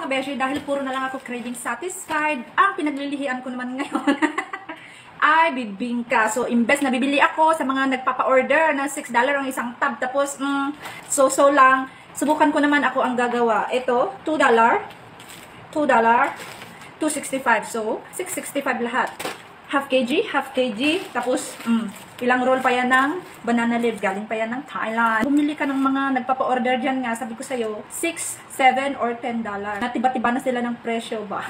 mga beshi, dahil puro na lang ako craving satisfied, ang pinaglilihian ko naman ngayon ay bibingka. So, imbes na bibili ako sa mga nagpapa-order na $6 ang isang tub, tapos, so lang, subukan ko naman ako ang gagawa. Ito, $2, $2.65. So, $6.65 lahat. Half kg, tapos, ilang roll pa yan ng banana leaf, galing pa yan ng Thailand. Bumili ka ng mga nagpapa-order dyan nga, sabi ko sa'yo, $6, $7, or $10. Natiba-tiba na sila ng presyo ba?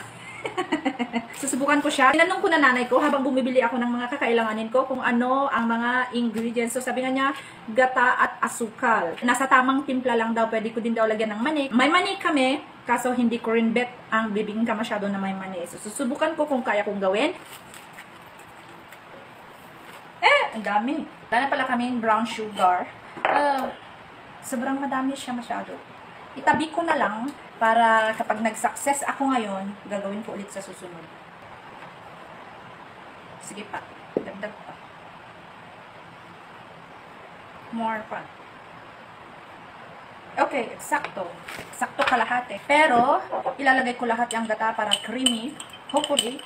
Susubukan ko siya. Tinanong ko na nanay ko habang bumibili ako ng mga kakailanganin ko kung ano ang mga ingredients. So sabi nga niya, gata at asukal. Nasa tamang timpla lang daw, pwede ko din daw lagyan ng manik. May manik kami, kaso hindi ko rin bet ang bibingka masyado na may manik. So susubukan ko kung kaya kong gawin. Ang dami. Dala pala kaming brown sugar. Sobrang madami siya masyado. Itabi ko na lang para kapag nag-success ako ngayon, gagawin ko ulit sa susunod. Sige pa. Dagdag pa. More pa. Okay, eksakto. Eksakto kalahati. Pero, ilalagay ko lahat yung gata para creamy. Hopefully,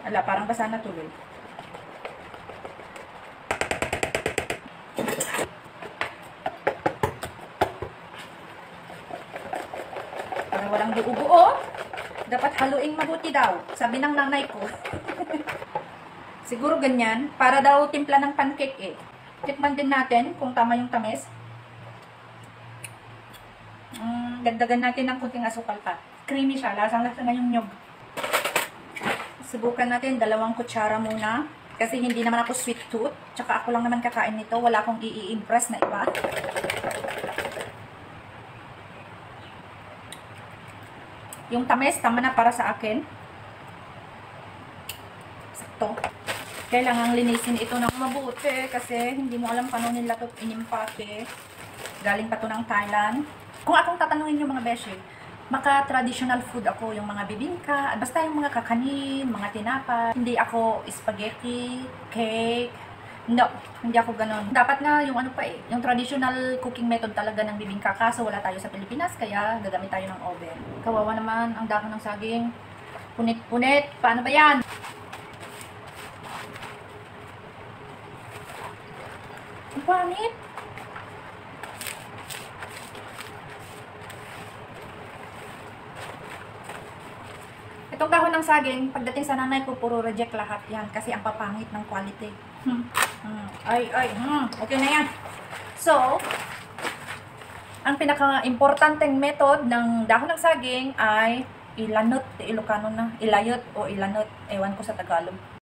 ala, parang basa na tuloy. Parang walang buo-buo. Dapat haluing mabuti daw. Sabi ng nanay ko. Siguro ganyan. Para daw timpla ng pancake eh. Tikman din natin kung tama yung tamis. Dagdagan natin ng kunting asukal pa. Creamy siya. Lasang-lasa na yung nyog. Subukan natin, 2 kutsara muna. Kasi hindi naman ako sweet tooth. Tsaka ako lang naman kakain nito. Wala akong i-impress na iba. Yung tamis, tama na para sa akin. Sakto. Kailangan linisin ito ng mabuti. Kasi hindi mo alam paano nila ito inimpake. Galing pa ito ng Thailand. Kung akong tatanungin yung mga beshi, maka-traditional food ako, yung mga bibingka, basta yung mga kakanin, mga tinapa. Hindi ako spaghetti, cake. No, hindi ako ganun. Dapat nga yung ano pa eh, yung traditional cooking method talaga ng bibingka. Kaso wala tayo sa Pilipinas, kaya gagamit tayo ng oven. Kawawa naman ang dahon ng saging. Punit-punit. Paano ba yan? Ang panit. Itong dahon ng saging, pagdating sa nanay ko, puro reject lahat yan kasi ang papangit ng quality. Okay na yan. So, ang pinaka-importanteng method ng dahon ng saging ay ilanot, Ilocano na, ilayot o ilanot, ewan ko sa Tagalog.